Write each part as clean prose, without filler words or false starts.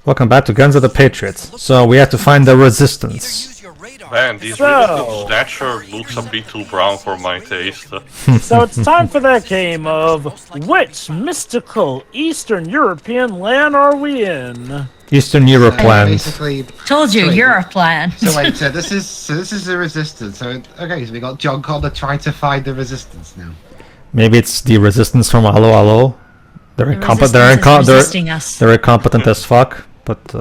Welcome back to Guns of the Patriots. So we have to find the resistance. Man, this really Snatcher looks a bit too brown for my taste. So it's time for that game of which mystical Eastern European land are we in? Eastern Europe land. Basically, Told you, Europe land. So wait, so this is the resistance. So okay, so we got John Connor trying to find the resistance now. Maybe it's the resistance from Allo Allo. They're incompetent as fuck, but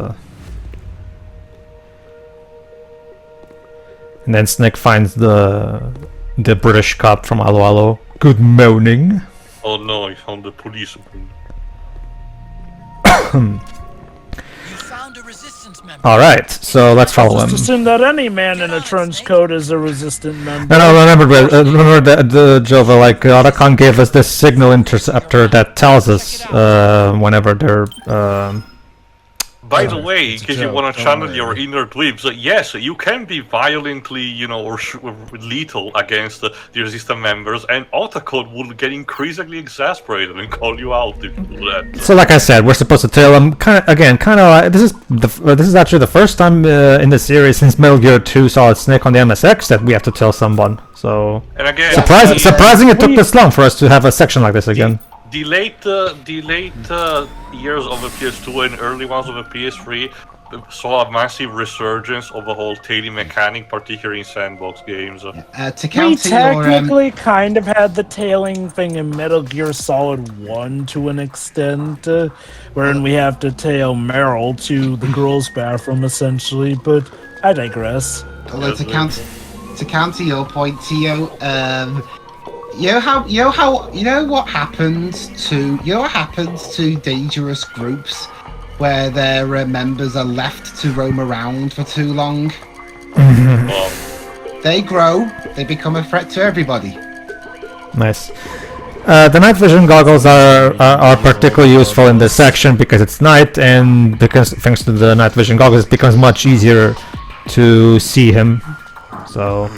and then Snake finds the British cop from Allo Allo. Good morning. Oh no, I found the policeman. Alright, so let's follow him. Just assume that any man in a trench coat is a resistant member. No, remember the Jova, like, Otacon gave us this signal interceptor that tells us whenever they're... By the way, in case you want to channel your inner dweebs, yes, you can be violently, you know, or lethal against the resistant members, and Otacon will get increasingly exasperated and call you out if you do that. So, like I said, we're supposed to tail them. This is actually the first time in the series since Metal Gear 2 Solid Snake on the MSX that we have to tail someone. So, and again, surprising it took this long for us to have a section like this again. The late years of the PS2 and early ones of the PS3 saw a massive resurgence of the whole tailing mechanic, particularly in sandbox games. We technically kind of had the tailing thing in Metal Gear Solid 1 to an extent, wherein we have to tail Meryl to the girls' bathroom essentially, but I digress. Although to counter your point, Tio, you know what happens to dangerous groups where their members are left to roam around for too long? They grow, they become a threat to everybody. Nice. The night vision goggles are particularly useful in this section because it's night, and because thanks to the night vision goggles it becomes much easier to see him. So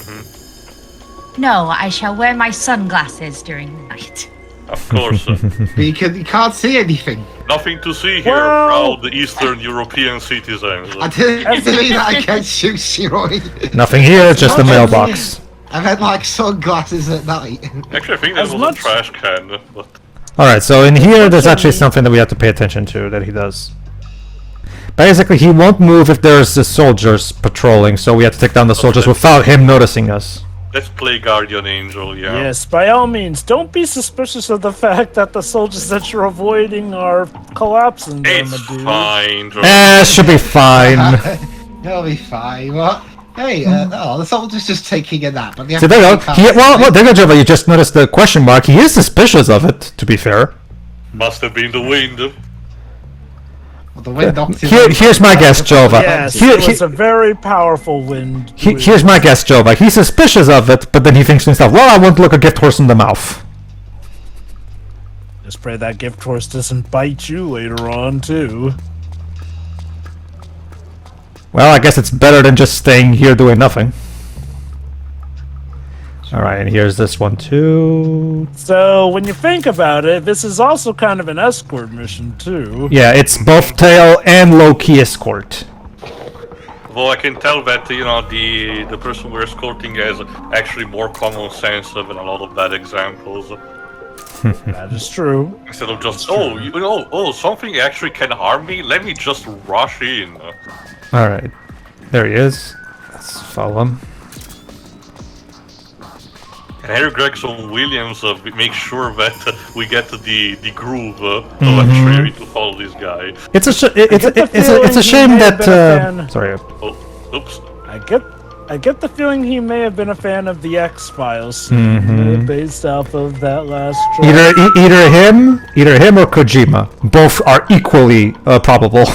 No, I shall wear my sunglasses during the night. Of course. You can't see anything. Nothing to see here, proud Eastern European citizens. I didn't mean that against you, Shiroi. Nothing here, just a mailbox. I've had like sunglasses at night. Actually, I think that was a trash can. But... Alright, so in here there's actually something that we have to pay attention to that he does. Basically, he won't move if there's soldiers patrolling, so we have to take down the soldiers without him noticing us. Let's play Guardian Angel, yeah. Yes, by all means, don't be suspicious of the fact that the soldiers that you're avoiding are collapsing. It's fine, should be fine. It'll be fine. What? Hey, the soldier's just taking a nap. But so there you go. There you go, Jova. You just noticed the question mark. He is suspicious of it, to be fair. Must have been the wind. Well, the wind here's my guess, Jova. Yes, it was a very powerful wind. Here's my guess, Jova. He's suspicious of it, but then he thinks to himself, well, I won't look a gift horse in the mouth. Just pray that gift horse doesn't bite you later on, too. Well, I guess it's better than just staying here doing nothing. Alright, and here's this one too. So, when you think about it, this is also kind of an escort mission too. Yeah, it's both tail and low-key escort. Well, I can tell that, you know, the person we're escorting has actually more common sense than a lot of bad examples. That is true. Instead of just, something actually can harm me, let me just rush in. Alright, there he is. Let's follow him. And Harry Gregson Williams make sure that we get to the groove of actually to follow this guy. It's a shame that. Sorry. Oh, oops. I get the feeling he may have been a fan of the X-Files, based off of that last track. Either him or Kojima. Both are equally probable,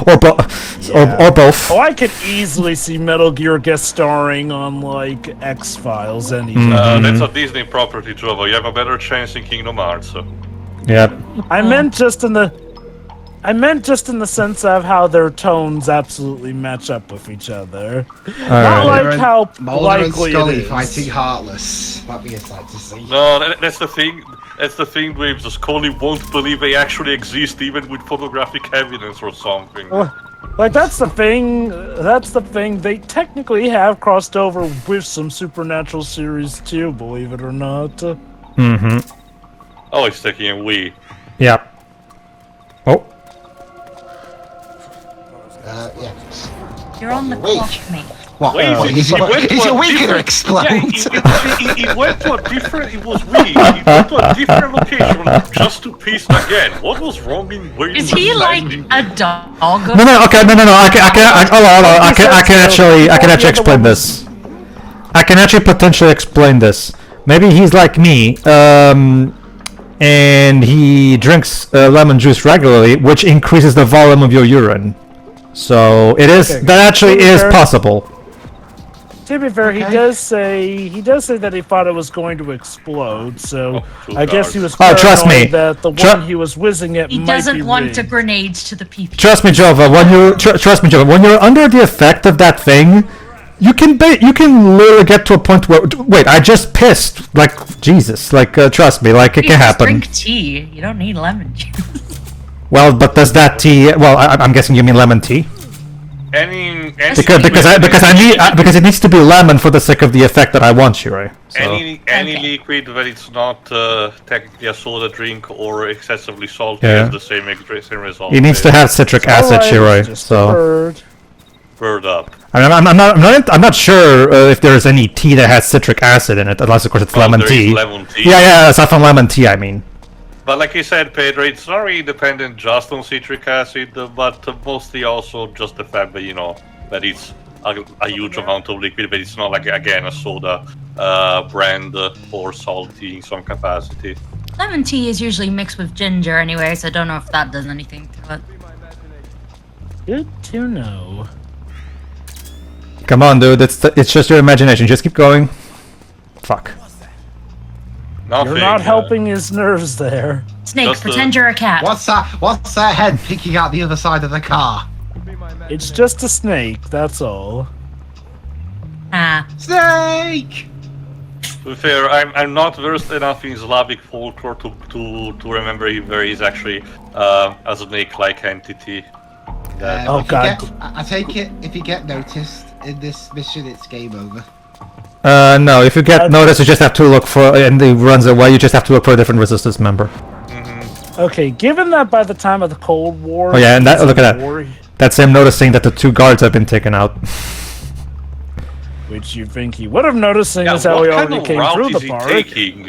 or both. Oh, I could easily see Metal Gear guest starring on like X-Files anytime. That's a Disney property, Jova. You have a better chance in Kingdom Hearts. Yeah. I meant just in the sense of how their tones absolutely match up with each other. Not like how Mulder and likely Scully it is. fighting Heartless. That'd be exciting to see. No, that's the thing. That's the thing, Dweebs. The Scully won't believe they actually exist, even with photographic evidence or something. Like, that's the thing. That's the thing. They technically have crossed over with some Supernatural series too, believe it or not. Mm-hmm. Oh, it's taking a wee. Yeah. Oh. Yeah. You're on the Wait. clock, mate. What? Wait, Is your wig gonna explode? Yeah, he went to a different. It was weird. He went to a different location just to piss again. What was wrong in where Is he like a dog? No. Okay. No. I can actually explain this. I can actually potentially explain this. Maybe he's like me, and he drinks lemon juice regularly, which increases the volume of your urine. So it is that actually is possible. To be fair, he does say that he thought it was going to explode. So I guess he was paranoid trust me. that the one he was whizzing at He might be doesn't want rigged. the grenades to the people. Trust me, Jova. When you're under the effect of that thing, you can literally get to a point where wait, I just pissed. Like Jesus. Like trust me. Like it You can just happen. drink tea. You don't need lemon juice. Well, but does that tea? Well, I'm guessing you mean lemon tea. Because it needs to be lemon for the sake of the effect that I want, Shirai. So. Any liquid that it's not technically a soda drink or excessively salty Yeah. has the same result. It needs to have citric acid, Shirai. Just So Bird up. I'm not sure if there's any tea that has citric acid in it, unless of course it's lemon there is tea. lemon tea. Yeah, aside from lemon tea, I mean. But like you said, Pedro, it's not really dependent just on citric acid, but mostly also just the fact that, that it's a huge amount of liquid, but it's not like, again, a soda brand or salty in some capacity. Lemon tea is usually mixed with ginger anyway, so I don't know if that does anything to it. Good to know. Come on, dude, it's just your imagination. Just keep going. Fuck. Nothing, You're not helping his nerves there. Snake, Just, pretend you're a cat. What's that head peeking out the other side of the car? It's just a snake, that's all. Ah. Snake! To be fair, I'm not versed enough in Slavic folklore to remember if there is actually a snake-like entity. Oh, if God. I take it, if you get noticed in this mission, it's game over. No, if you get noticed, you just have to look for, and he runs away, you just have to look for a different resistance member. Okay, given that by the time of the Cold War... Oh yeah, and look at that. war, That's him noticing that the 2 guards have been taken out. which you think he would have noticed, seeing Yeah, as how what he kind already of came route through is the he park. taking?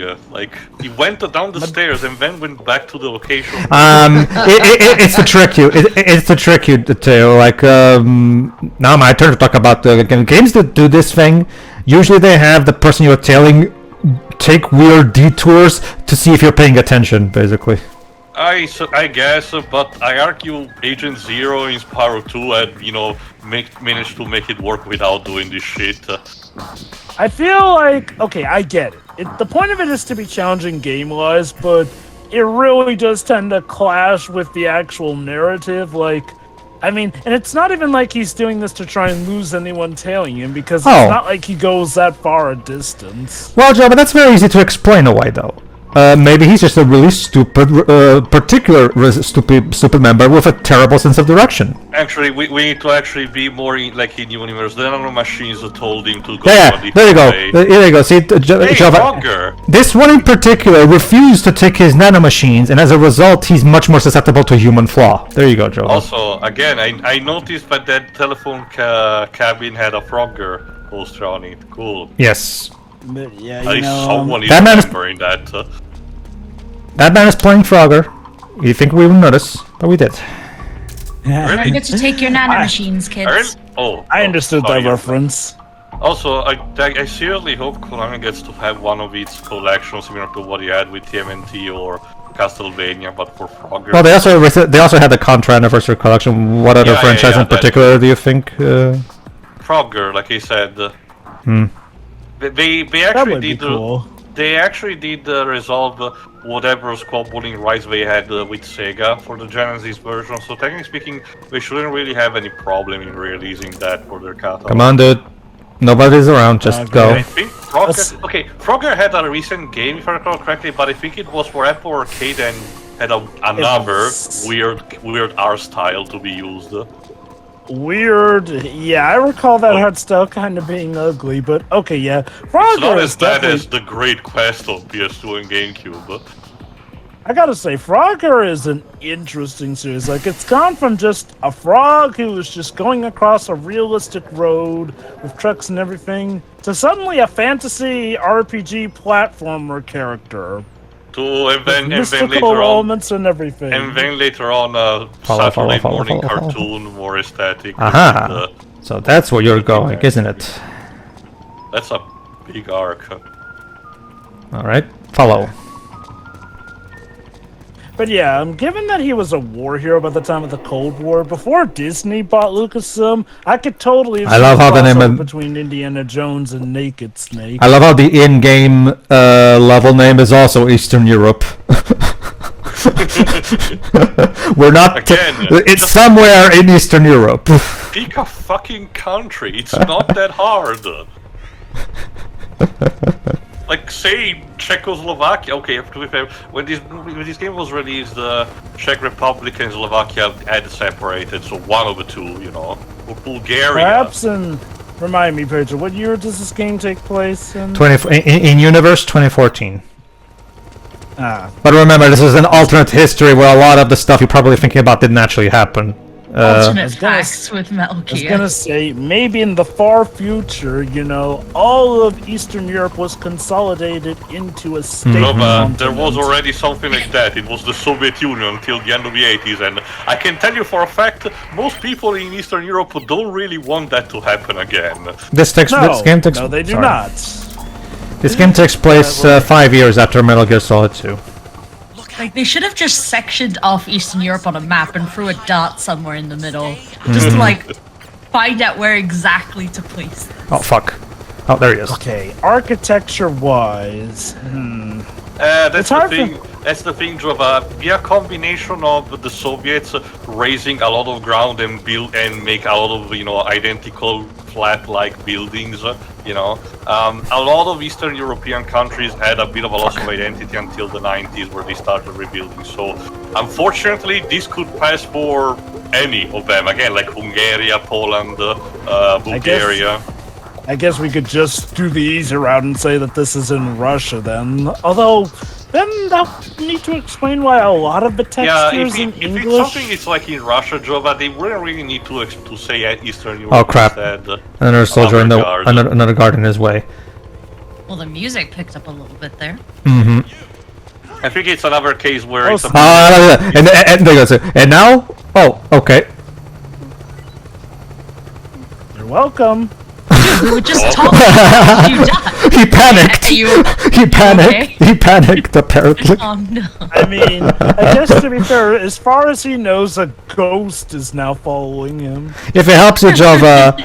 He went down the stairs and then went back to the location. It's to trick you. It's to trick you, Teo. Like, now my turn to talk about the games that do this thing. Usually they have the person you're tailing take weird detours to see if you're paying attention, basically. I guess, but I argue Agent Zero in Spyro 2 had, managed to make it work without doing this shit. I feel like... Okay, I get it. The point of it is to be challenging game-wise, but it really does tend to clash with the actual narrative, like... I mean, and it's not even like he's doing this to try and lose anyone tailing him, because it's not like he goes that far a distance. Well, Joe, but that's very easy to explain away, though. Maybe he's just a really stupid, stupid member with a terrible sense of direction. Actually, we need to actually be more in universe. The nanomachines told him to go Yeah, there you go. There you go. See, Java, this one in particular refused to take his nanomachines, and as a result, he's much more susceptible to human flaw. There you go, Joe. Also, again, I noticed that telephone cabin had a Frogger poster on it. Cool. Yes. But yeah, Someone is that man is- remembering that. That man is playing Frogger. You think we would notice, but we did. Don't forget to take your nanomachines, kids. I understood that reference. Also, I seriously hope Konami gets to have one of its collections similar to what he had with TMNT or Castlevania, but for Frogger. Well, they also had the Contra Anniversary Collection. What other franchise in particular do you think? Frogger, like I said. They That actually would be did. cool. They actually did resolve whatever squabbling rights they had with Sega for the Genesis version. So technically speaking, they shouldn't really have any problem in releasing that for their catalog. Come on, dude. Nobody's around, just Okay. go. I think Frogger had a recent game, if I recall correctly, but I think it was for Apple Arcade and had another was- weird art style to be used. Weird. Yeah, I recall that art style kind of being ugly, but okay, yeah. It's Frogger not is as bad definitely... as the Great Quest on PS2 and GameCube. I gotta say, Frogger is an interesting series. Like, it's gone from just a frog who was just going across a realistic road with trucks and everything, to suddenly a fantasy RPG platformer character. And then Mystical later on, elements and everything. and then later on, Follow, Saturday follow, morning follow, follow. cartoon, more aesthetic. Aha! So that's where you're going, isn't it? That's a big arc. Alright, follow. But yeah, given that he was a war hero by the time of the Cold War, before Disney bought Lucasfilm, I could totally have I love seen how the name crossover of- between Indiana Jones and Naked Snake. I love how the in-game level name is also Eastern Europe. We're not... Again, it's just- somewhere in Eastern Europe. Pick a fucking country. It's not that hard. Like, say Czechoslovakia. Okay, to be fair, when this game was released, the Czech Republic and Slovakia had separated, so one of the two, you know. Or Bulgaria. Perhaps remind me, Pedro, what year does this game take place in? In Universe 2014. Ah, But remember, this is an alternate history where a lot of the stuff you're probably thinking about didn't actually happen. Alternate was gonna facts with Metal I was Gear. gonna say, maybe in the far future, you know, all of Eastern Europe was consolidated into a state No, but there continent. was already something like that. It was the Soviet Union until the end of the 80s, and I can tell you for a fact, most people in Eastern Europe don't really want that to happen again. This game takes... no, they do sorry. not. This game takes place 5 years after Metal Gear Solid 2. Like, they should have just sectioned off Eastern Europe on a map and threw a dot somewhere in the middle. Just to, like, find out where exactly to place them. Oh, fuck. Oh, there he is. Okay, architecture-wise, That's It's the hard thing. That's the thing, Jova. Be a combination of the Soviets raising a lot of ground and build and make a lot of identical flat-like buildings. A lot of Eastern European countries had a bit of a loss of identity until the 90s, where they started rebuilding. So, unfortunately, this could pass for any of them. Again, like Hungary, Poland, Bulgaria. I guess we could just do the easy route and say that this is in Russia then. Although, then they'll need to explain why a lot of the Yeah, textures in if it's English... something it's like in Russia, Jova, they wouldn't really need to say Eastern Europe Oh, crap. instead. Another soldier in the... guard. Another guard in his way. Well, the music picked up a little bit there. Mm-hmm. I think it's another case where it's a And there goes. And now? Oh, okay. You're welcome. We were just talking about you died. He panicked. You- He panicked. Okay. He panicked, apparently. Oh no. I mean, I guess to be fair, as far as he knows, a ghost is now following him. If it helps you, Jova...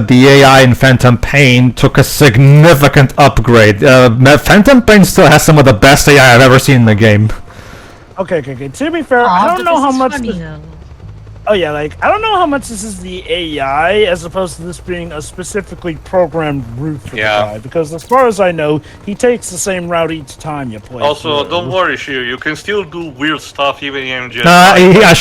the AI in Phantom Pain took a significant upgrade. Phantom Pain still has some of the best AI I've ever seen in the game. Okay. To be fair, Aw, I don't but know this how is much... funny, this- though. Oh yeah, like, I don't know how much this is the AI as opposed to this being a specifically programmed route for Yeah. the guy. Because as far as I know, he takes the same route each time you play. Also, through. don't worry, Shio, you can still do weird stuff even in MGS. I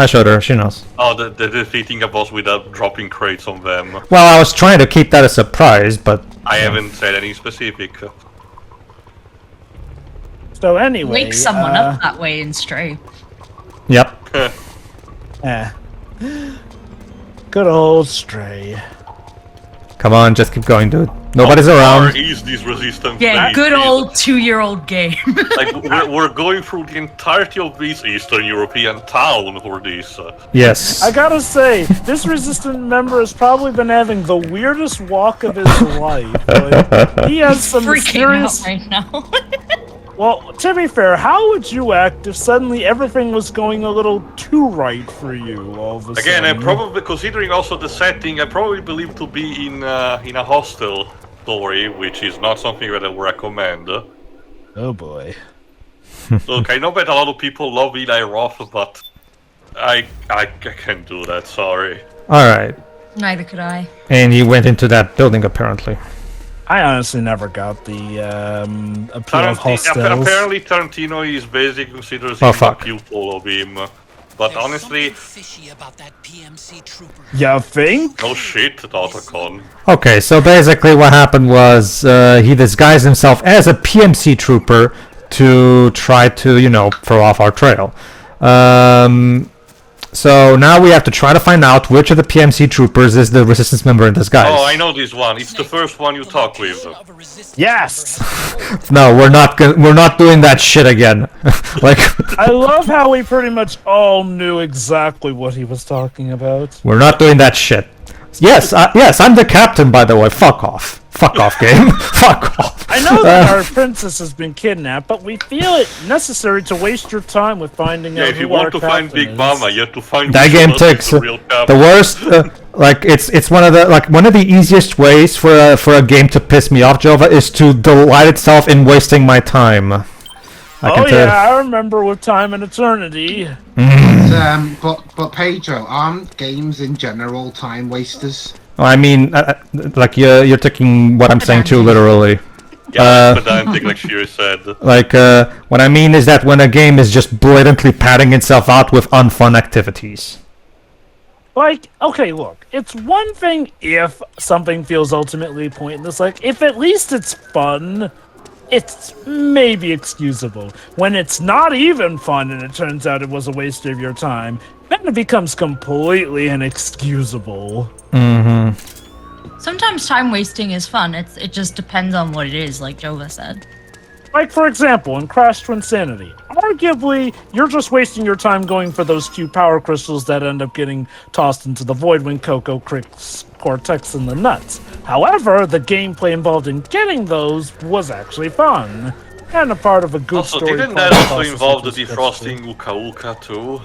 showed her. She knows. Oh, the defeating a boss without dropping crates on them. Well, I was trying to keep that a surprise, but... I haven't said any specific. So anyway... Wake someone up that way in Stray. Yep. Good old Stray. Come on, just keep going, dude. Nobody's How far around. is this resistance? Yeah, base? good old 2-year-old game. Like, we're going through the entirety of this Eastern European town for this. Yes. I gotta say, this resistant member has probably been having the weirdest walk of his life. Like, he has some Freaking out mysterious... right now. Well, to be fair, how would you act if suddenly everything was going a little too right for you all of a Again, I sudden? probably, considering also the setting, I probably believe to be in a hostel story, which is not something that I would recommend. Oh boy. Look, I know that a lot of people love Eli Roth, but I can't do that, sorry. Alright. Neither could I. And he went into that building apparently. I honestly never got the appeal of hostels. Apparently, Tarantino is basically considers Oh, him a fuck. pupil of him. But honestly, fishy about that PMC trooper. You think? no shit, Otacon. Okay, so basically what happened was he disguised himself as a PMC trooper to try to, you know, throw off our trail. So now we have to try to find out which of the PMC troopers is the resistance member in disguise. Oh, I know this one. It's the first one you talk with. Yes. No, we're not doing that shit again. Like, I love how we pretty much all knew exactly what he was talking about. we're not doing that shit. Yes, yes, I'm the captain, by the way. Fuck off. Fuck off, game. Fuck off. I know that our princess has been kidnapped, but we feel it necessary to waste your time with finding Yeah, out if you who our want to find captain Big is. Mama, you have to find That game takes the real the captain. worst. Like it's one of the easiest ways for a game to piss me off, Jova, is to delight itself in wasting my time. I Oh yeah, I remember with Time and Eternity. But Pedro, aren't games in general time wasters? I mean, like you're taking what I'm saying too literally. Yeah, pedantic, like Shiri said. Like what I mean is that when a game is just blatantly padding itself out with unfun activities. Like, okay, look, it's one thing if something feels ultimately pointless. Like, if at least it's fun, it's maybe excusable. When it's not even fun and it turns out it was a waste of your time, then it becomes completely inexcusable. Mm-hmm. Sometimes time wasting is fun. It just depends on what it is, like Jova said. Like, for example, in Crash to Insanity, arguably, you're just wasting your time going for those few power crystals that end up getting tossed into the void when Coco kicks Cortex in the nuts. However, the gameplay involved in getting those was actually fun, and a part of a good Also, story. didn't that also involve the defrosting Uka Uka too?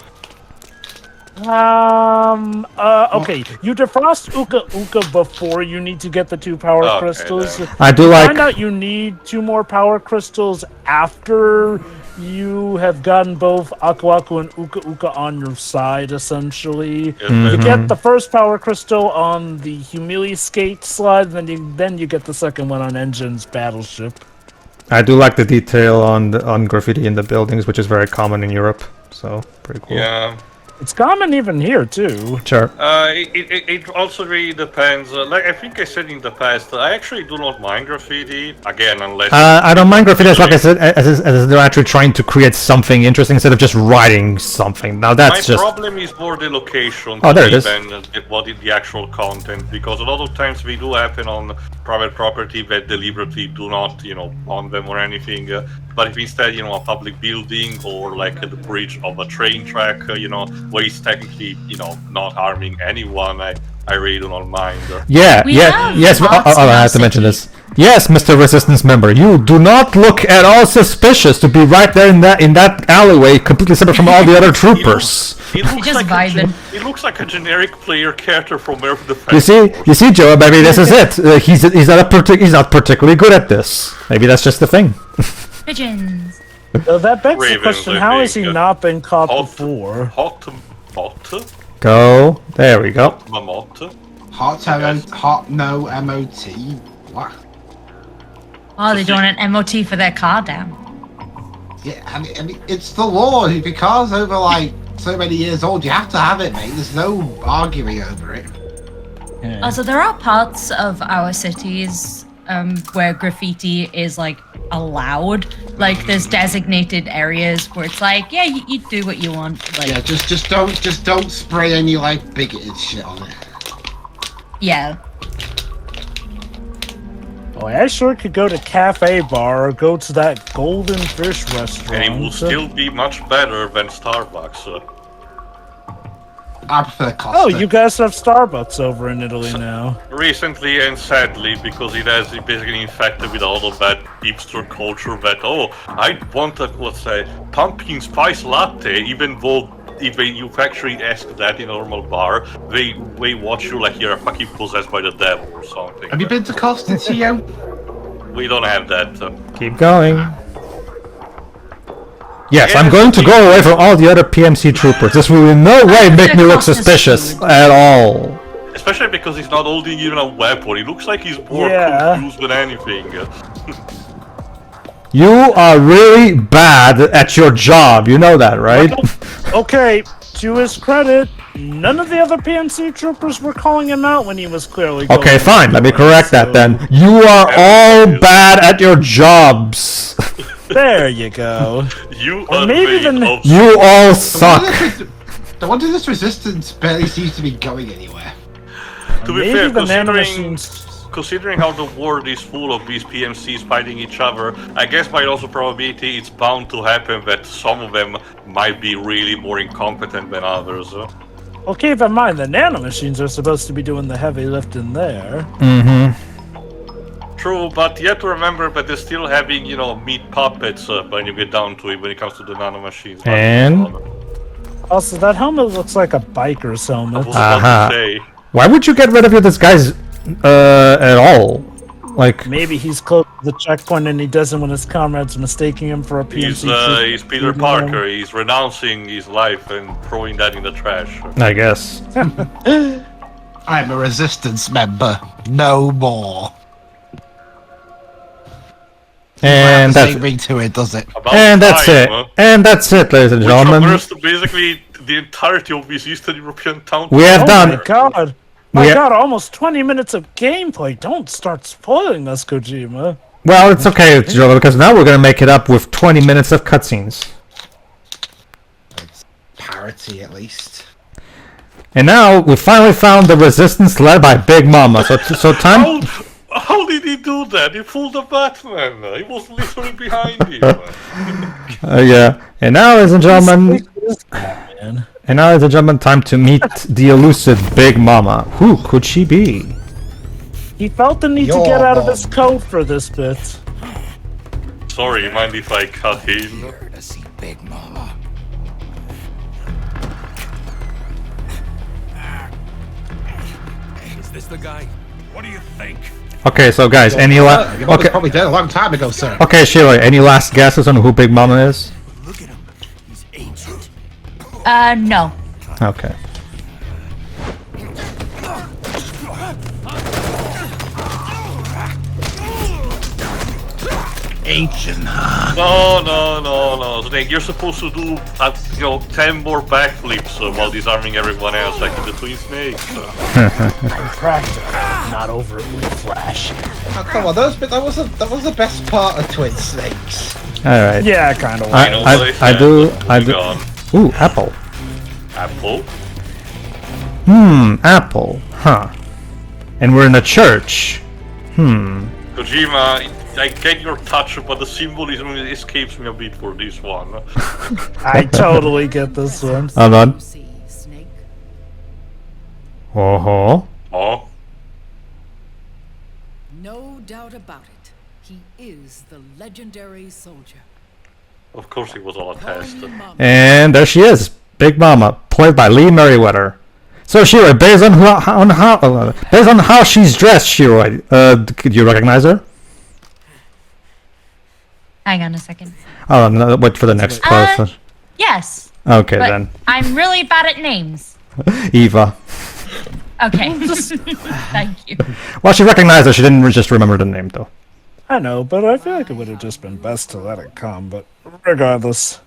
Okay, you defrost Uka Uka before you need to get the 2 power Okay, crystals. then. I do You like. find out you need 2 more power crystals after you have gotten both Aku Aku and Uka Uka on your side, essentially. Yes, You but- get the first power crystal on the Humili Skate slide, then you get the second one on Engine's battleship. I do like the detail on graffiti in the buildings, which is very common in Europe. So pretty cool. Yeah. It's common even here, too. Sure. It also really depends. Like I think I said in the past, I actually do not mind graffiti. Again, unless I don't mind graffiti as long as, as they're actually trying to create something interesting instead of just writing something. Now that's my just. problem is more the location Oh, there it is. than what is the actual content. Because a lot of times we do happen on private property that deliberately do not, on them or anything. But if instead, a public building or like the bridge of a train track, where it's technically, not harming anyone, I really do not mind. Yeah, We yeah, have yes. lots in I our have to mention city. this. Yes, Mr. Resistance member, you do not look at all suspicious to be right there in that alleyway, completely separate from all the other troopers. It looks Just like vibing. it looks like a generic player character from Earth Defense. You see, Joe, maybe this is it. He's not particularly good at this. Maybe that's just the thing. Pigeons. So that begs the Ravens, question, I how has he think. not been caught Hot- before? Hot bot, Go. There we go. mammoth. Hot no MOT. What? Oh, they're doing an MOT for their car down. Yeah, I mean, it's the law. Because over like so many years old, you have to have it, mate. There's no arguing over it. Yeah. Also, there are parts of our cities where graffiti is like allowed. Like, there's designated areas where it's like, yeah, you do what you want. Like, Yeah, just don't spray any like bigoted shit on it. yeah. Boy, I sure could go to Cafe Bar or go to that Golden Fish restaurant. And it will still be much better than Starbucks. I prefer Costa. Oh, you guys have Starbucks over in Italy now. Recently and sadly, because it has basically infected with all of that hipster culture that, I want a, let's say, pumpkin spice latte, even though if you actually ask that in a normal bar, they watch you like you're fucking possessed by the devil or something. Have you been to Costa, Tio? We don't have that. Keep going. Yes, I'm going to go away from all the other PMC troopers. This will in no way make me look suspicious at all. Especially because he's not holding even a weapon. He looks like he's more confused than anything. You are really bad at your job. You know that, right? Okay, to his credit, none of the other PMC troopers were calling him out when he was clearly going Okay, fine. Let me correct that then. You are all bad at your jobs. There you go. You Or are maybe made the- of... You all suck. No wonder this resistance barely seems to be going anywhere. To be Maybe fair, the considering, considering how the world is full of these PMCs fighting each other, I guess by also probability it's bound to happen that some of them might be really more incompetent than others. Well, keep in mind, the nanomachines are supposed to be doing the heavy lifting there. True, but you have to remember that they're still having, you know, meat puppets when you get down to it when it comes to the nanomachines. And? Also, that helmet looks like a biker's I helmet. was about to say. Why would you get rid of your disguise at all? Like, Maybe he's close to the checkpoint and he doesn't want his comrades mistaking him for a PMC. He's Peter Parker. He's renouncing his life and throwing that in the trash. I guess. I'm a resistance member. No more. And that's Same ring to it, does it? About and that's time, it. huh? And that's it, ladies and Which gentlemen. traversed basically the entirety of this Eastern European town. We have Oh done. my god! We My ha- god, almost 20 minutes of gameplay. Don't start spoiling us, Kojima. Well, it's okay, Joe, because now we're gonna make it up with 20 minutes of cutscenes. Parity, at least. And now we finally found the resistance led by Big Mama. So time. How did he do that? He fooled the Batman. He was literally behind him. Yeah. And now, ladies and gentlemen. Man. And now, ladies and gentlemen, time to meet the elusive Big Mama. Who could she be? He felt the need to get out of his code for this bit. Sorry, mind if I cut in? Here to see Big Mama. Is this the guy? What do you think? Okay, so guys, any last? You probably, Okay, probably did a long time ago, sir. okay, Sheila. Any last guesses on who Big Mama is? Look at him. He's ancient. No. Okay. Ancient, huh? No. Snake, you're supposed to do, 10 more backflips while disarming everyone else, like in the Twin Snakes. Practical, not overtly flashy. Oh, come on, that was the best part of Twin Snakes. All right. Yeah, kind of. I know what I do. Moving on. Ooh, apple. Apple? Apple. Huh. And we're in a church. Kojima, I get your touch, but the symbolism escapes me a bit for this one. I totally get this one. Hold on. See, Snake? Oh. Oh? No doubt about it. He is the legendary soldier. Of course it was all a test. And there she is, Big Mama, played by Lee Merriweather. So Shiroi, based on how she's dressed, Shiroi, do you recognize her? Hang on a second. Oh no, wait for the next person. Yes, Okay but then, I'm really bad at names. Eva. Okay. Thank you. Well, she recognized her. She didn't just remember the name though. I know, but I feel like it would have just been best to let it come, but regardless.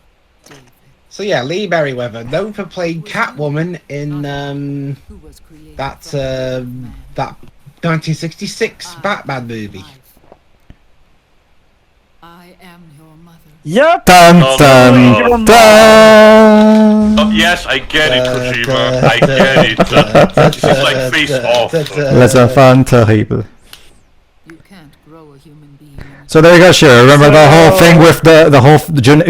So yeah, Lee Merriweather, known for playing Catwoman in Who was created that from that 1966 Batman movie. I am your mother. Yep. Dun dun dun. Oh, yes, I get it, Kojima. I get it. This is like face off. Les enfants terribles. You can't grow a human being. So there you go, Shiroi. Remember the whole thing with the whole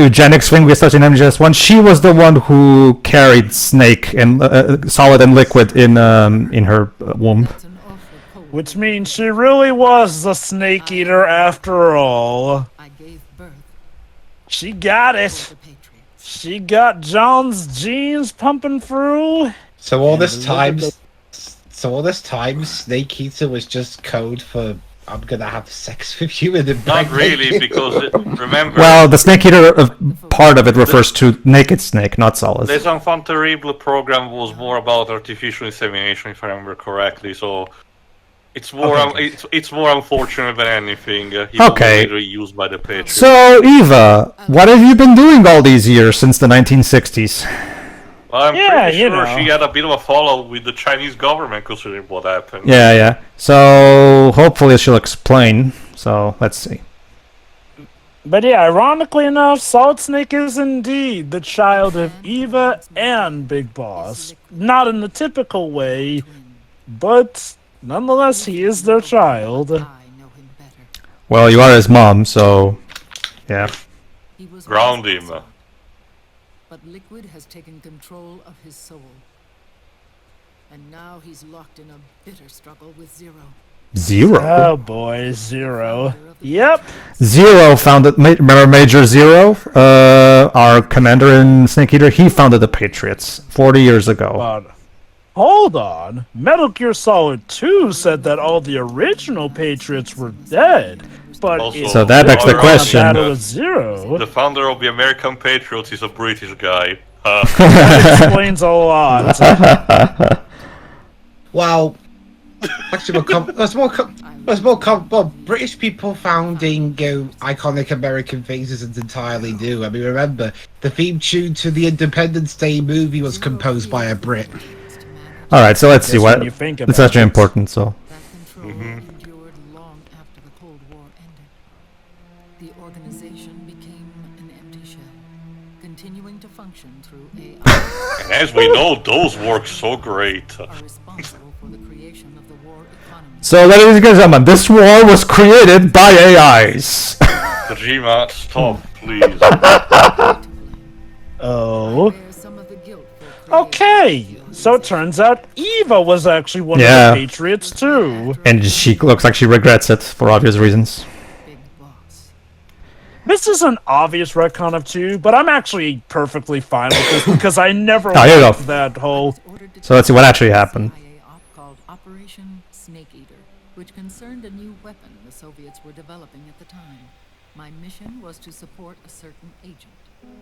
eugenics thing we started in MGS1? She was the one who carried Snake and solid and liquid in her womb. That's an awful poem. Which means she really was the snake eater after all. I gave birth She got to it. the Patriots. She got John's genes pumping through. So all And this look time, at Snake Eater was just code for I'm gonna have sex with you and Not impregnate really, you. because remember. Well, the Snake Eater part of it refers to naked snake, not Solid. The Enfant Terrible program was more about artificial insemination, if I remember correctly. So it's more it's more unfortunate than anything. He Okay. was later used by the Patriots. So, Eva, what have you been doing all these years since the 1960s? Well, I'm Yeah, pretty you sure know. she had a bit of a fallout with the Chinese government, considering what happened. Yeah. So, hopefully she'll explain. So, let's see. But yeah, ironically enough, Solid Snake is indeed the child of Eva and Big Boss. Not in the typical way, but nonetheless, he is their child. I know him better. Well, you are his mom, so... Yeah. He was Ground once him. Solid, but Liquid has taken control of his soul. And now he's locked in a bitter struggle with Zero. Zero? Oh boy, Zero. Yep. Zero founded... Remember Major Zero? Our commander in Snake Eater? He founded the Patriots 40 years ago. But hold on. Metal Gear Solid 2 said that all the original Patriots were dead. But Also, it's So that begs the on question. battle with Zero. The founder of the American Patriots is a British guy. That explains a lot. Well, actually, well, British people founding iconic American things isn't entirely new. I mean, remember, the theme tune to the Independence Day movie was composed by a Brit. Alright, so let's see Guess what... when you think It's about actually it. important, so... That control endured long after the Cold War ended. The organization became an empty shell, continuing to function through AI. And as we know, those work so great. are responsible for the creation of the war economy. So, ladies and gentlemen, this war was created by AIs. Kojima, stop, please. Oh. Bear some of the guilt for creating Okay. So it turns out Eva was actually one Yeah. of the Patriots too. And she looks like she regrets it, for obvious reasons. Big Boss. This is an obvious retcon of 2, but I'm actually perfectly fine with this because I never Oh, here you go. liked that whole... Ordered to So let's see what actually happened. CIA op called Operation Snake Eater, which concerned a new weapon the Soviets were developing at the time. My mission was to support a certain agent.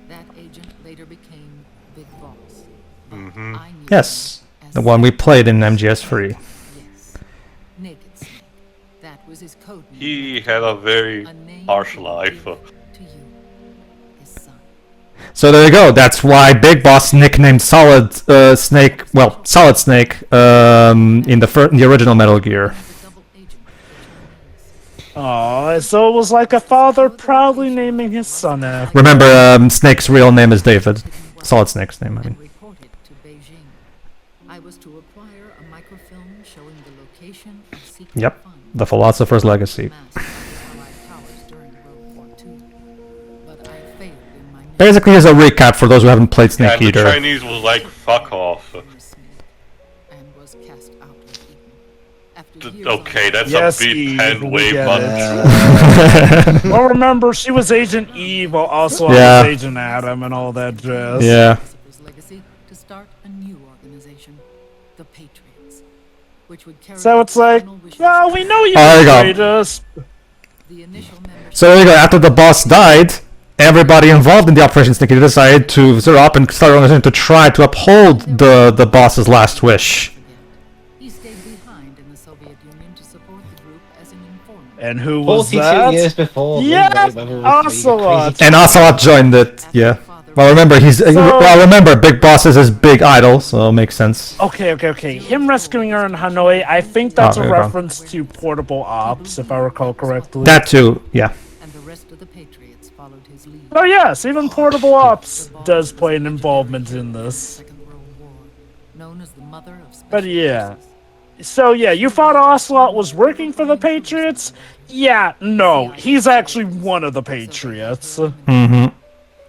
That agent later became Big Boss. But I knew Yes, him as the one we played in MGS3. Yes. Naked Snake. That was his code name. He had a very A name harsh he life. gave to you, his son. So there you go. That's why Big Boss nicknamed Solid Snake, well, Solid Snake, in the original Metal Gear. The double agent for Chinese. Aw, so it was like a father proudly naming his son after. Remember, Snake's real name is David. Solid Snake's name, I mean. And reported to Beijing. I was to acquire a microfilm showing the location of secret Yep, funds the Philosopher's Legacy. amassed by the Allied powers during World War II. But I failed in my mission. Basically, here's a recap for those who haven't played Snake And the Eater. Chinese was like, fuck off. And was cast out of Eden. After years Okay, on- that's Yes, a bit Eve, hand we wave, get but it. Well, remember, she was Agent Eve, while also I Yeah. was Agent Adam and all that jazz. Yeah. Philosopher's legacy to start a new organization, the Patriots, which would carry So out it's like, final wishes well, of we know you There you go. betrayed us. the initial membership. So there you go. After the boss died, everybody involved in the Operation Snake Eater decided to zero up and start an organization to try to uphold the boss's last wish. He stayed behind in the Soviet Union to support the group as an informant. And who was 42 that? years before. Yeah, Right, whether it was Ocelot. crazy- And Ocelot joined it. Yeah. Well, remember remember, Big Boss is his big idol, so it makes sense. Okay. Him rescuing her in Hanoi, I think that's Oh, a there you go. reference to Portable Ops, if I recall correctly. That too. Yeah. And the rest of the Patriots followed his lead. Oh yes, even Portable Ops does play an involvement in this. Second World War, known as the mother of special But yeah. forces. So yeah, you thought Ocelot was working for the Patriots? Yeah, no, he's actually one of the Patriots. Mm-hmm.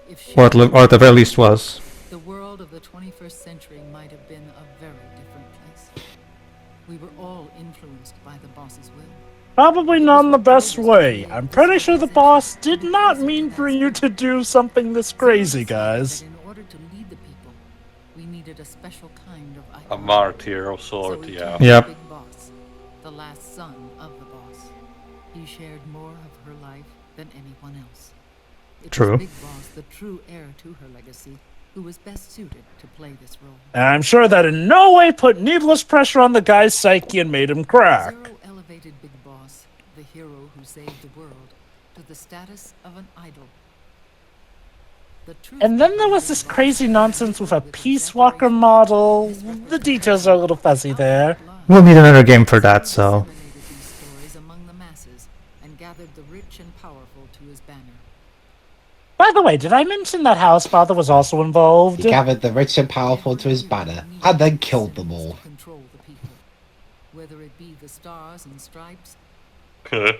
If she Or at the very least was. the world of the 21st century might have been a very different place. We were all influenced by the boss's will. Probably not in the best way. I'm pretty sure the boss did not mean for you to do something this crazy, guys. That in order to lead the people, we needed a special kind of a icon. martyr of So sort, we yeah. came to Yep. Big Boss, the last son of the boss. She shared more of her life than anyone else. It True. was Big Boss, the true heir to her legacy, who was best suited to play this role. And I'm sure that in no way put needless pressure on the guy's psyche and made him crack. Zero elevated Big Boss, the hero who saved the world, to the status of an idol. The truth And then there was behind this Big Boss crazy nonsense with a with Peace Walker exaggeration, model. his The details are a little fuzzy there. We'll need another game for that, so... Disseminated these stories among the masses and gathered the rich and powerful to his banner. By the way, did I mention that House Father was also involved? He gathered the rich and powerful to his banner, and then killed them all. To control the people, whether it be the stars and stripes or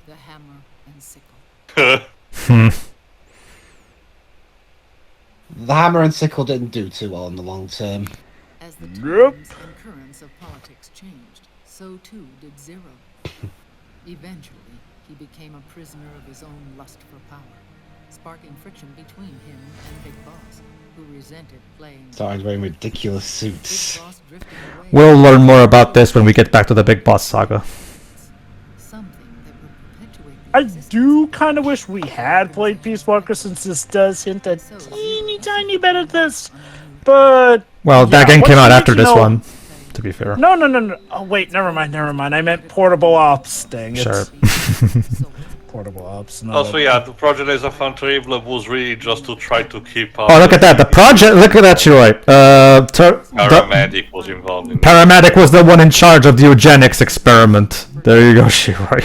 the hammer and sickle. The hammer and sickle didn't do too well in the long term. As the Nope. times and currents of politics changed, so too did Zero. Eventually, he became a prisoner of his own lust for power, sparking friction between him and Big Boss, who resented playing. Started wearing ridiculous Big suits. Boss drifted away. We'll learn more about this when we get back to the Big Boss saga. Something that would perpetuate the I existence do kind of wish we had played Peace Walker, since this does hint a teeny tiny bit at this. But Well, that Yeah, game what came you out need after to this know- one, to be fair. no. Oh wait, never mind. I meant Portable Ops thing. Sure. Portable Ops. No. Also, yeah, the project is a Fantrible was really just to try to keep up. Oh, look at that! The project. Look at that, Shiroi. The Paramedic was involved in paramedic was the one in charge of the eugenics experiment. There you go, Shiroi.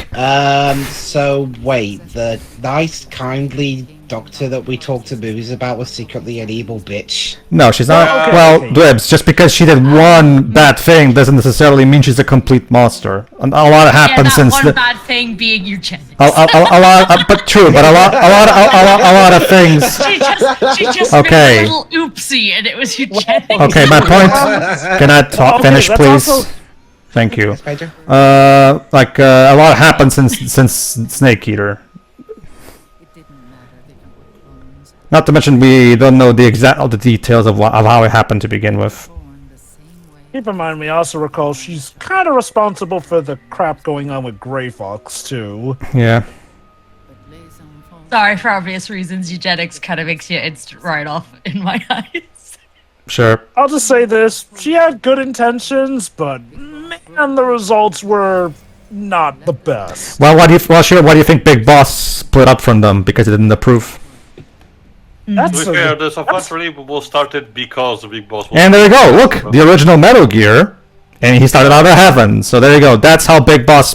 So wait, the nice, kindly doctor that we talked to movies about was secretly an evil bitch. No, she's not. okay, well, okay. Dwebs, just because she did one bad thing doesn't necessarily mean she's a complete monster. And a lot Yeah, happened that since one the. bad thing being eugenics. A lot, but true. But a lot of things. She just Okay. made a little oopsie and it was eugenics. Okay, my point. Can I Okay, finish, that's please? also- Thank you. Pedro? A lot happened since Snake Eater. It didn't matter that you were clones, Not to mention we don't know all the details of how it happened to begin with. born the same way. Keep in mind, we also recall she's kind of responsible for the crap going on with Grey Fox too. Yeah. But les enfants Sorry, for obvious reasons, eugenics kind of makes you instant write-off in my eyes. Sure. I'll just say this: she had good intentions, but man, the results were not the best. Well, why do you think Big Boss split up from them because he didn't approve? To That's be fair, a, the Fantrible started because the Big Boss was... And there you go. Look, the original Metal Gear, and he started out of heaven. So there you go. That's how Big Boss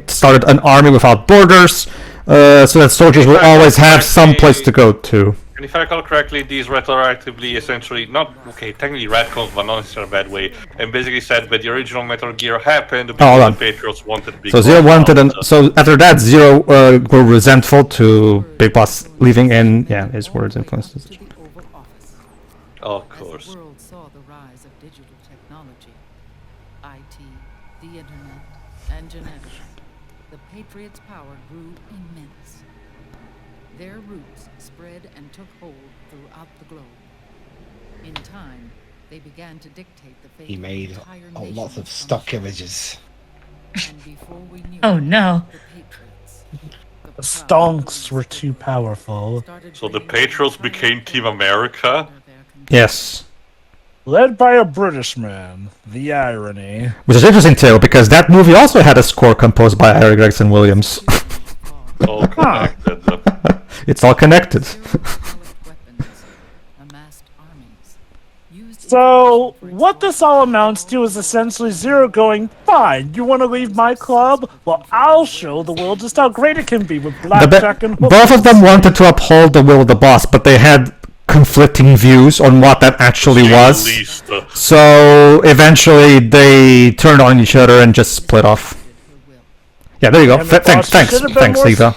started an army without borders, so that soldiers will always have some place to go to. And if I recall correctly, these retroactively essentially, technically retcons, but not necessarily a bad way, and basically said that the original Metal Gear happened because hold on. the Patriots wanted Big So Boss Zero wanted, out. so after that, Zero were resentful to Big Boss leaving, and yeah, his words influenced to it. the Oval Office. Of As course. the world saw the rise of digital technology, IT, the internet, and genetics, the Patriots' power grew immense. Their roots spread and took hold throughout the globe. In time, they began to dictate the fate He of made entire lots nations of from stock shadow. images. And before we knew Oh it, no. the Patriots, the stonks were too powerful. started So the bringing Patriots entire became Team world America? under their control. Yes. Led by a British man. The irony. Which is interesting too, because that movie also had a score composed by Harry Gregson Williams. All connected. It's all connected. So, what this all amounts to is essentially Zero going, fine, you want to leave my club? Well, I'll show the world just how great it can be with blackjack and Both of them wanted to uphold the will of the boss, but they had conflicting views on what that actually was. At least, So eventually they turned on each other and just split off. Yeah, there you go. And the boss Thanks, should have been more Lisa.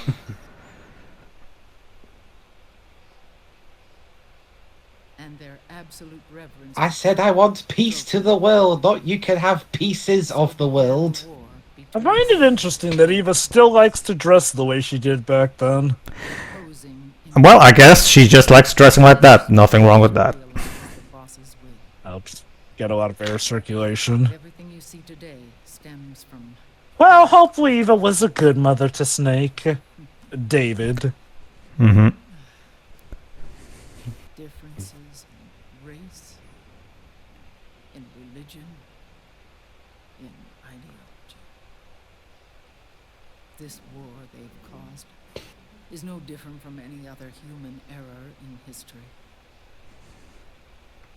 And their absolute reverence I said I want peace to the world, not you can have pieces of the world. war I between find it interesting that Eva still likes to dress the way she did back then. opposing in Well, I guess she just likes dressing like that. Nothing wrong with that. realized the boss's will. Helps get a lot of air circulation. Everything you see today stems from Well, hopefully Eva was a good mother to Snake. David. Mm-hmm. differences in race, in religion, in ideology. This war they've caused is no different from any other human error in history.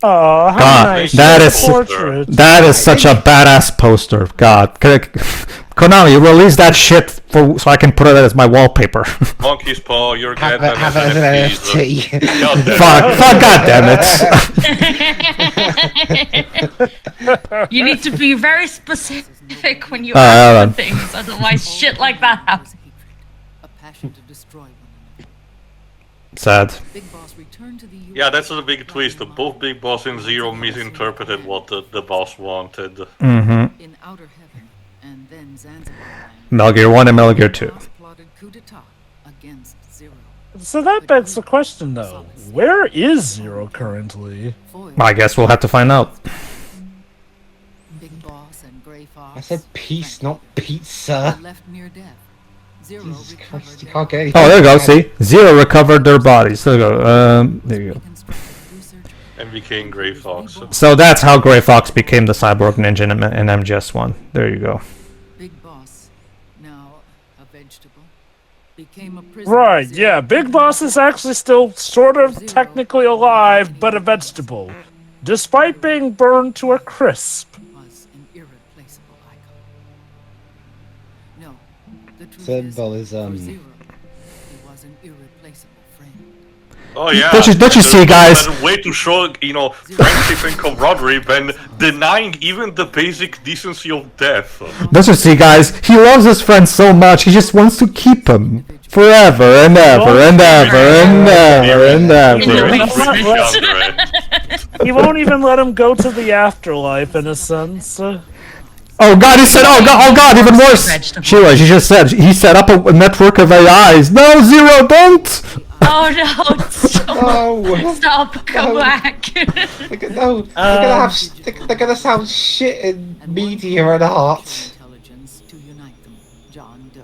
Oh, how God, nice. that Your is- portrait. That is such a badass poster. God, Konami, release that shit so I can put it as my wallpaper. Monkey's paw, you're Have, getting have an NFT. Fuck, god damn it. You need to be very specific when you hold ask on. for things, otherwise shit like that happens. A passion to destroy one another. Sad. Big Boss returned to the US. Yeah, that's a big twist. Both Big Boss and Zero misinterpreted what the boss wanted. Mm-hmm. In Outer Heaven and then Zanzibar land. Metal Gear 1 and Metal Gear 2. Boss plotted coup d'etat against Zero. So that begs the question, though. Where is Zero currently? Foiled I guess we'll have to find out. Big Boss and Grey Fox. I said peace, not were pizza. left near death. Zero Jesus recovered Christ, you their can't get anything. Oh, there you go, see? Zero recovered their bodies. There you go. There you go. reconstructed research. And became Grey Fox. So that's how Grey Fox became the Cyborg Ninja in MGS1. There you go. Big Boss, now a vegetable, became a prisoner. Right, yeah, Big Boss is actually still sort of technically alive, but a vegetable. Despite being burned to a crisp. Was an irreplaceable icon. No, the truth Symbolism. is, for Zero, he was an irreplaceable friend. Oh yeah. Don't you There's see, no guys? better way to show, friendship and camaraderie than denying even the basic decency of death. Don't you see, guys? He loves his friend so much, he just wants to keep him. Forever and ever and ever and ever and Very ever. British, Andre. He won't even let him go to the afterlife, in a sense. Oh god, he said, oh god, even worse! Vegetable. Sheila, she just said, he set up a network of AIs. No, Zero, don't! Oh no! Stop! No, Stop! Come No. back! no, they're gonna sound shit in media and art. Intelligence to unite them, John Doe.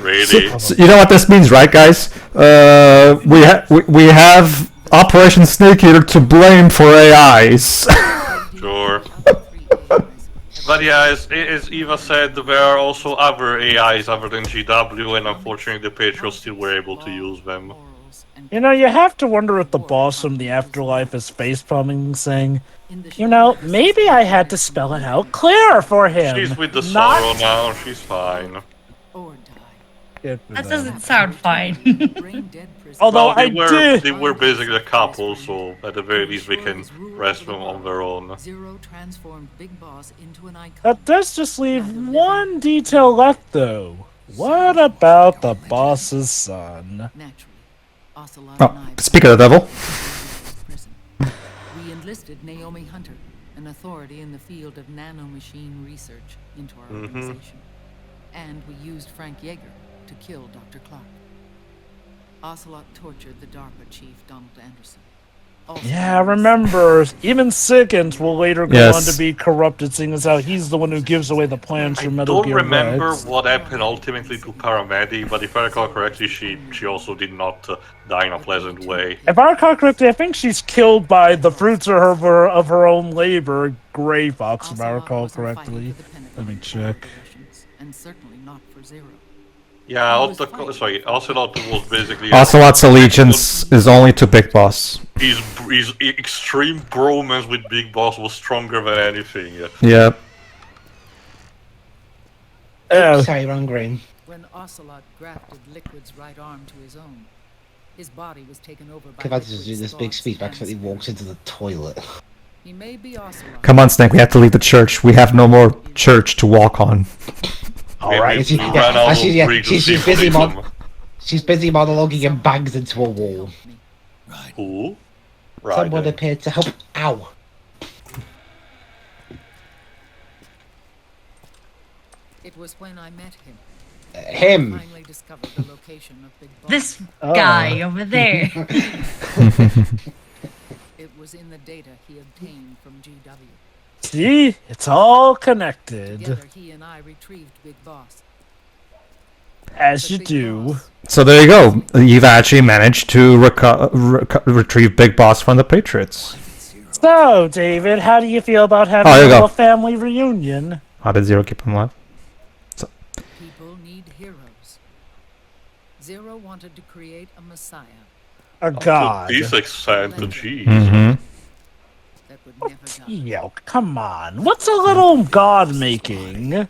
Really? So, you know what this means, right, guys? We have Operation Snake Eater to blame for AIs. Sure. But yeah, as Eva said, there are also other AIs other than GW, and unfortunately the Patriots still were able to use them. You know, you have to wonder if the boss from the afterlife is facepalming, saying, you know, maybe I had to spell it out clear for him. She's with the not sorrow now, she's fine. Or die. get to That them. doesn't sound fine. Brain dead prison. Although Well, they I were did. basically a couple, so at the very least they can rest them on their own. Zero transformed Big Boss into an icon. That does just leave one detail left, though. What about the boss's son? Naturally, Ocelot Oh, and I speak of the devil. prison. We enlisted Naomi Hunter, an authority in the field of nanomachine research, into our organization. And we used Frank Yeager to kill Dr. Clark. Ocelot tortured the DARPA chief, Donald Anderson. Also Yeah, known as- remember, even Sigint will later go Yes. on to be corrupted, seeing as how he's the one who gives away the plans I for Metal don't Gear remember Rex. what happened ultimately to Paramedi, but if I recall correctly, she also did not die in a pleasant way. If I recall correctly, I think she's killed by the fruits of her own labor, Grey Fox, if I Ocelot recall wasn't fighting correctly. for the Pentagon Let me or check. operations, and certainly not for Zero. Yeah, Ocelot was basically Ocelot's allegiance is only to Big Boss. his extreme bromance with Big Boss was stronger than anything. Yeah. Sorry, wrong green. When Ocelot grafted Liquid's right arm to his own, his body was taken over by If I just do Liquid's this big thoughts speech, and accidentally walks into the toilet. He may be Ocelot. Come on, Snake, we have to leave the church. We have no more church to walk on. Alright, We ran out of she's busy symbolism. she's busy monologuing and bangs into a wall. Who? Right. Someone then. appeared to help. Ow. It was when I met him. Him. Finally discovered the location of Big Boss. This guy over there. It was in the data he obtained from GW. See? It's all connected. Together, he and I retrieved Big Boss. As But you Big do. Boss, So there you go. You've actually managed to retrieve Big Boss from the Patriots. So, David, how do you feel about having there a you go. little family reunion? How did Zero keep him alive? people need heroes. Zero wanted to create a messiah A To god. this extent, geez. Mm-hmm. that would never die. Yo, come on. What's a little god making?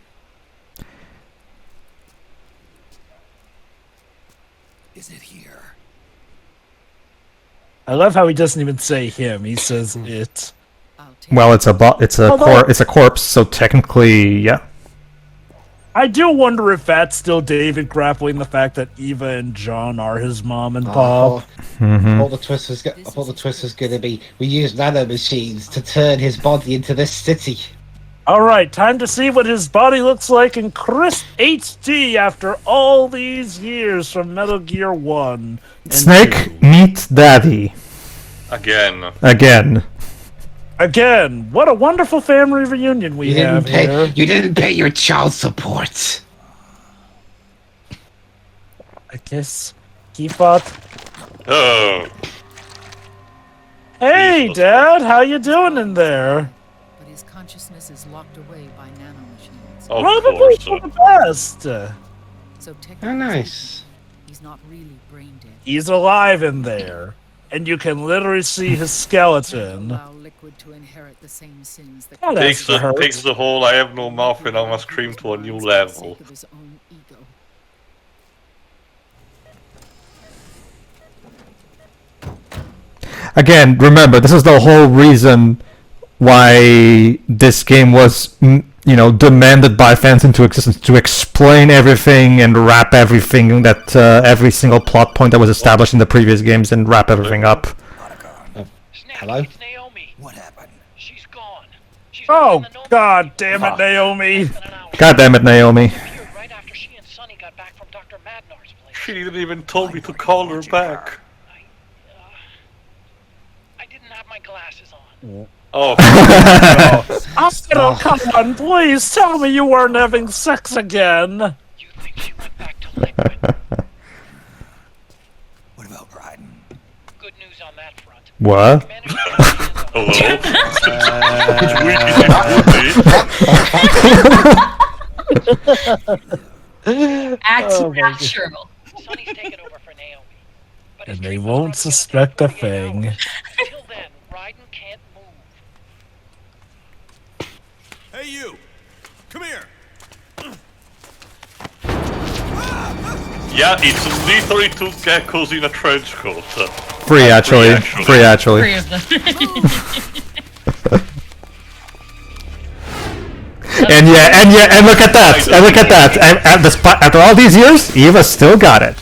Is it here? I love how he doesn't even say him. He says it. I'll take Well, it's a Although- it's a corpse, so technically, yeah. I do wonder if that's still David grappling the fact that Eva and John are his mom and pop. Mm-hmm. I thought the twist was going to be we use nano machines to turn his body into this city. Alright, time to see what his body looks like in crisp HD after all these years from Metal Gear 1. and Snake 2. meet Daddy Again. again. Again, what a wonderful family reunion we have here. You didn't pay your child support. I guess he thought, Oh, hey, Jesus. Dad, how you doing in there? But his consciousness is locked away by nanomachines. of Probably course. for the best. So technically, Oh, nice. he's not really brain dead. He's alive in there. And you can literally see his skeleton. Allow Liquid to inherit the same sins that That Takes has to hurt. the whole I have no mouth and I must scream to a new level. of his own ego. Again, remember, this is the whole reason why this game was, demanded by fans into existence, to explain everything and wrap everything that every single plot point that was established in the previous games and wrap everything up. Hello? It's Naomi. What happened? She's gone. She's Oh, gone in the Nova god damn it, Naomi. less than an hour. God damn it, Naomi. Appeared right after she and Sonny got back from Dr. Madnar's place. She didn't even tell me to call her back. I didn't have my glasses on. Oh, Oh, come on, please tell me you weren't having sex again. You think she went back to Liquid? What about Raiden? Good news on that front. What? Managed to get her hands on Which week is Act Oh my God. natural. Sonny's taken over for Naomi. But his And they treatment's won't gonna be suspect a another 48 thing. hours. Until then, Raiden can't move. Hey, you! Come here! Yeah, it's literally two geckos in a trench coat. Free, actually. Free, actually. Three of them. And look at that! And look at that! And despite, after all these years, Eva still got it.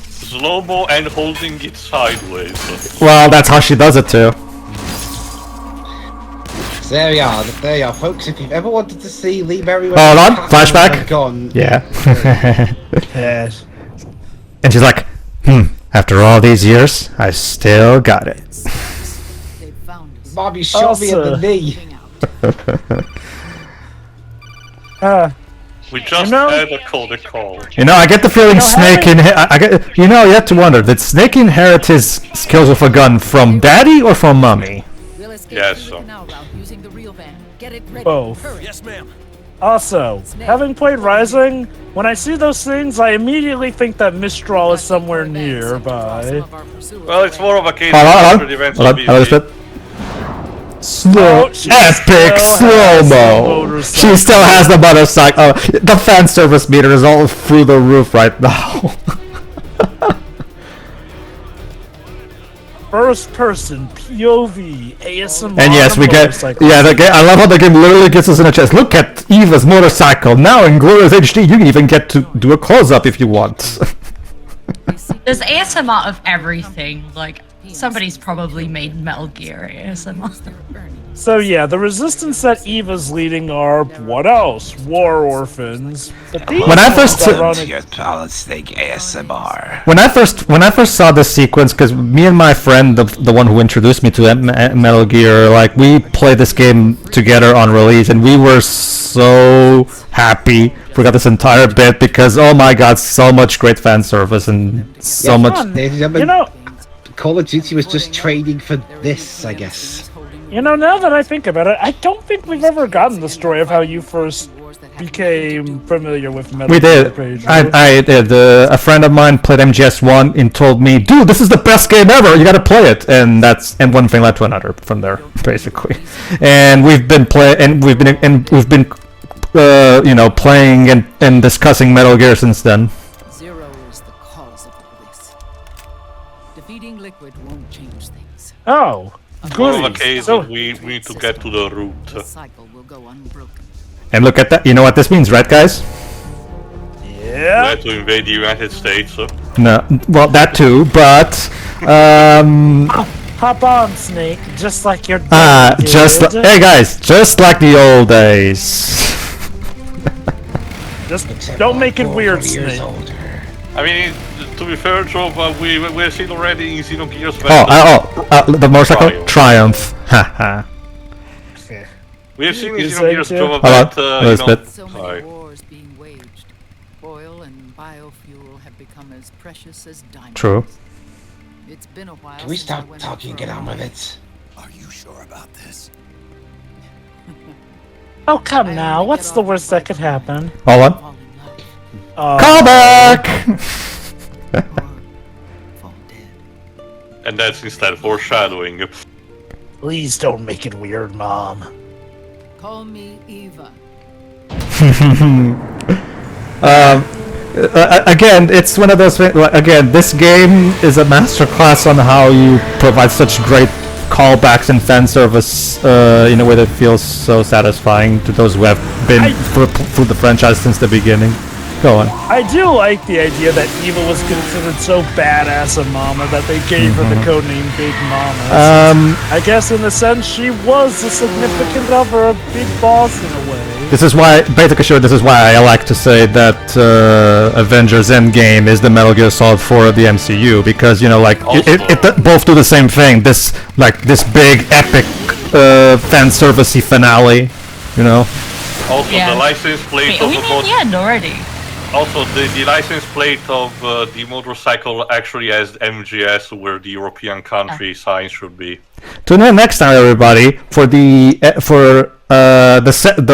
Slow-mo and holding it sideways. Well, that's how she does it too. So there you are, folks. If you've ever wanted to see Lee Merriweather, Hold on, flashback. Gone. Yeah. Yes. And she's like, after all these years, I still got it. They found us. Mom, you shot me in the knee. Moving out. We just know- had a call. I get the feeling Snake you have to wonder, did Snake inherit his skills with a gun from Daddy or from Mommy? We'll escape Yes, through sir. the canal route using the real van. Get it ready. Both. Hurry. Yes, ma'am. Also, having played Rising, when I see those things, I immediately think that Mistral is somewhere nearby. Well, it's more of a case Hold of on, different events are busy. Slow, Oh, she epic still has the slow-mo. motorcycle. She still has the motorcycle. Oh, the fan service meter is all through the roof right now. First person, POV, ASMR. And yes, we get. motorcycle. Yeah, the game. I love how the game literally gets us in a chest. Look at Eva's motorcycle. Now in glorious HD, you can even get to do a close-up if you want. There's ASMR of everything. Like, Somebody's probably made Metal Gear ASMR. So yeah, the resistance that Eva's leading are what else? War orphans. But these When I ones, first- ironic- ASMR. When I first saw this sequence, because me and my friend, the one who introduced me to Metal Gear, like we played this game together on release, and we were so happy we got this entire bit because oh my god, so much great fan service and so Yeah, much. Ladies and gentlemen, You know, Call of Duty was just training for this, I guess. now that I think about it, I don't think we've ever gotten the story of how you first became familiar with Metal We Gear, did. Pedro. I did. A friend of mine played MGS1 and told me, "Dude, this is the best game ever. You gotta play it." And one thing led to another from there, basically. And we've been playing and discussing Metal Gear since then. Zero is the cause of all this. Defeating Liquid won't change things. Oh, In goody. the case, So, we need to get to the root. The cycle will go unbroken. And look at that. You know what this means, right, guys? We yeah. had to invade the United States. No. Well, that too, but Hop on, Snake, just like your dad did. hey guys, just like the old days. Just don't make it weird, Snake. I mean, to be fair, Joe, we've seen already in Xenogears. The motorcycle Triumph. Haha. We have seen in You Xenogears, say, Joe, Hello? that Elizabeth. So Hi. many wars being waged. Oil and biofuel have become as precious as diamonds. True. It's been a while. Can we since I stop went talking and for get a on with ride. it? Are you sure about this? Oh, come I now. only What's get the off worst the that could bike when I happen? Hold on. fall in love Call back. or fall dead. and that's instead foreshadowing. Please don't make it weird, Mom. Call me Eva. Again, it's one of those things. Again, this game is a masterclass on how you provide such great callbacks and fan service in a way that feels so satisfying to those who have been through the franchise since the beginning. Go on. I do like the idea that Eva was considered so badass a mama that they gave her the codename Big Mama. I guess in a sense she was a significant other, a big boss in a way. This is why, basically, sure. This is why I like to say that Avengers Endgame is the Metal Gear Solid 4 of the MCU, because it both do the same thing. This big epic fan servicey finale, Also, Yeah. the license plate Wait, are of we the near the end already? Also, the license plate of the motorcycle actually has MGS, where the European country sign should be. Tune in next time, everybody, for the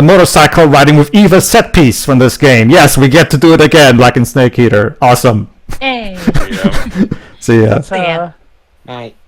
motorcycle riding with Eva set piece from this game. Yes, we get to do it again, like in Snake Eater. Awesome. Hey. Yeah. See ya. Yeah. Right.